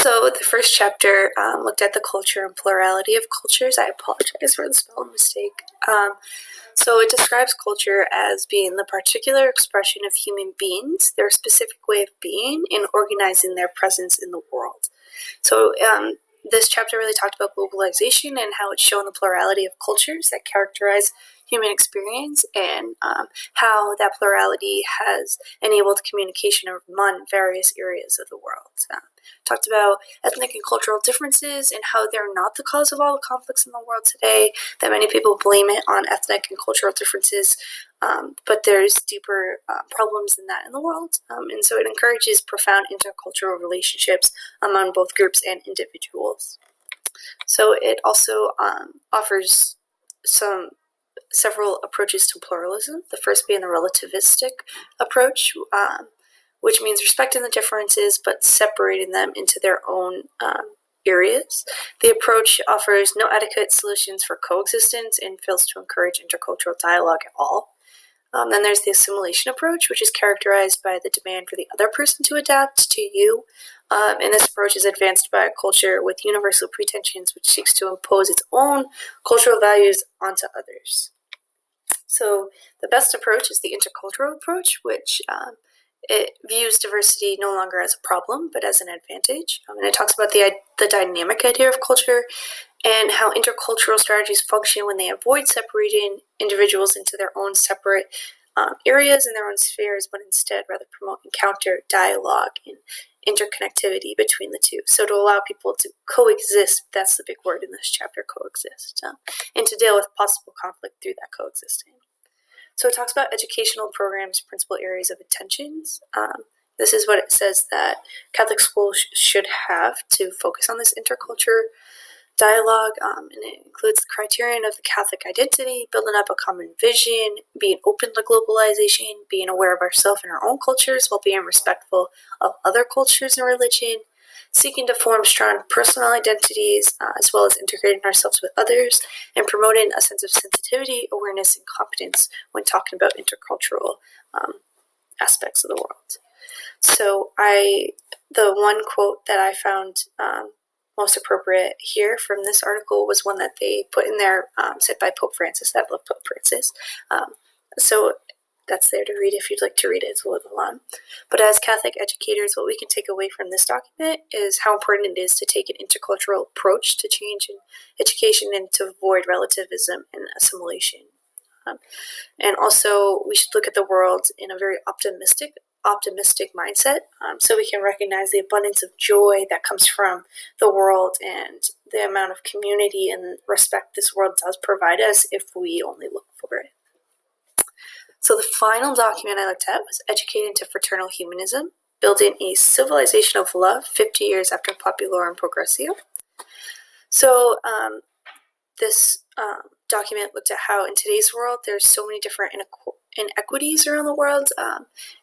So the first chapter looked at the culture and plurality of cultures. I apologize for the spelling mistake. So it describes culture as being the particular expression of human beings, their specific way of being, and organizing their presence in the world. So this chapter really talked about globalization and how it's shown the plurality of cultures that characterize human experience, and how that plurality has enabled communication among various areas of the world. Talked about ethnic and cultural differences and how they're not the cause of all the conflicts in the world today, that many people blame it on ethnic and cultural differences, but there's deeper problems than that in the world. And so it encourages profound intercultural relationships among both groups and individuals. So it also offers several approaches to pluralism, the first being the relativistic approach, which means respecting the differences but separating them into their own areas. The approach offers no adequate solutions for coexistence and fails to encourage intercultural dialogue at all. Then there's the assimilation approach, which is characterized by the demand for the other person to adapt to you. And this approach is advanced by a culture with universal pretensions, which seeks to impose its own cultural values onto others. So the best approach is the intercultural approach, which it views diversity no longer as a problem, but as an advantage. And it talks about the dynamic idea of culture and how intercultural strategies function when they avoid separating individuals into their own separate areas and their own spheres, but instead rather promote encounter, dialogue, and interconnectivity between the two. So to allow people to coexist, that's the big word in this chapter, coexist, and to deal with possible conflict through that coexisting. So it talks about educational programs, principal areas of attentions. This is what it says that Catholic schools should have to focus on this interculture dialogue, and it includes the criterion of the Catholic identity, building up a common vision, being open to globalization, being aware of ourselves and our own cultures while being respectful of other cultures and religion, seeking to form strong personal identities, as well as integrating ourselves with others, and promoting a sense of sensitivity, awareness, and competence when talking about intercultural aspects of the world. So the one quote that I found most appropriate here from this article was one that they put in there, said by Pope Francis. I love Pope Francis. So that's there to read if you'd like to read it. It's a little long. But as Catholic educators, what we can take away from this document is how important it is to take an intercultural approach to change in education and to avoid relativism and assimilation. And also, we should look at the world in a very optimistic mindset, so we can recognize the abundance of joy that comes from the world and the amount of community and respect this world does provide us if we only look for it. So the final document I looked at was Educating to Fraternal Humanism, Building a Civilization of Love 50 Years After Populorum Progressio. So this document looked at how in today's world there's so many different inequities around the world,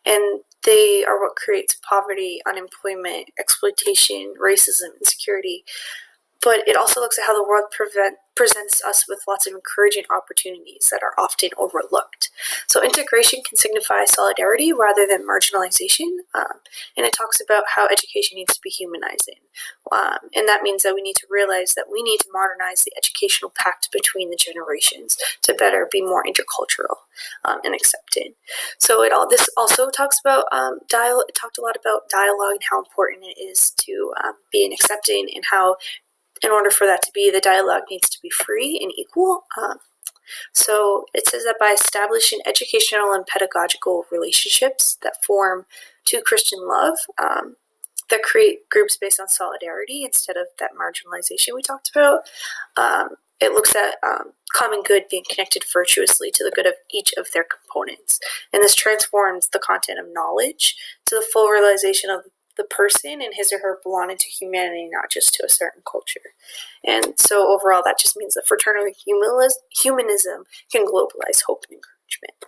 and they are what creates poverty, unemployment, exploitation, racism, insecurity. But it also looks at how the world presents us with lots of encouraging opportunities that are often overlooked. So integration can signify solidarity rather than marginalization, and it talks about how education needs to be humanizing. And that means that we need to realize that we need to modernize the educational pact between the generations to better be more intercultural and accepting. So this also talks about dialogue. It talked a lot about dialogue and how important it is to be an accepting, and how in order for that to be, the dialogue needs to be free and equal. So it says that by establishing educational and pedagogical relationships that form to Christian love, that create groups based on solidarity instead of that marginalization we talked about, it looks at common good being connected virtuously to the good of each of their components. And this transforms the content of knowledge to the full realization of the person and his or her belonging to humanity, not just to a certain culture. And so overall, that just means that fraternal humanism can globalize hope and encouragement.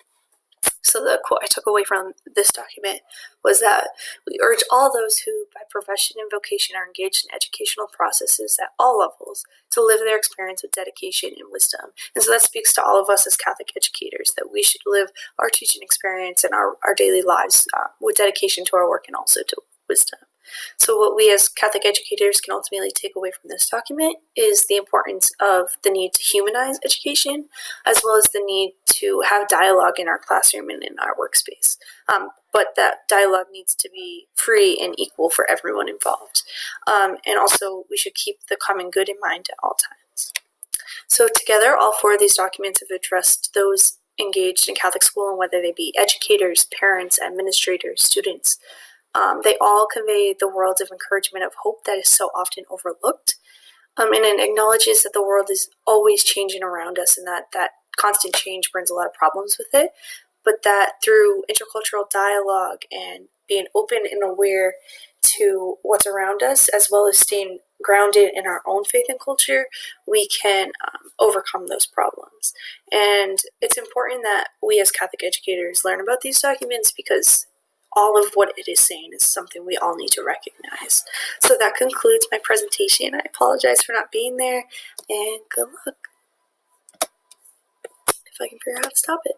So the quote I took away from this document was that we urge all those who, by profession and vocation, are engaged in educational processes at all levels to live their experience with dedication and wisdom. And so that speaks to all of us as Catholic educators, that we should live our teaching experience and our daily lives with dedication to our work and also to wisdom. So what we as Catholic educators can ultimately take away from this document is the importance of the need to humanize education, as well as the need to have dialogue in our classroom and in our workspace. But that dialogue needs to be free and equal for everyone involved. And also, we should keep the common good in mind at all times. So together, all four of these documents have addressed those engaged in Catholic school, and whether they be educators, parents, administrators, students. They all convey the world of encouragement of hope that is so often overlooked. And it acknowledges that the world is always changing around us, and that constant change brings a lot of problems with it, but that through intercultural dialogue and being open and aware to what's around us, as well as staying grounded in our own faith and culture, we can overcome those problems. And it's important that we as Catholic educators learn about these documents, because all of what it is saying is something we all need to recognize. So that concludes my presentation. I apologize for not being there, and good luck if I can figure out how to stop it.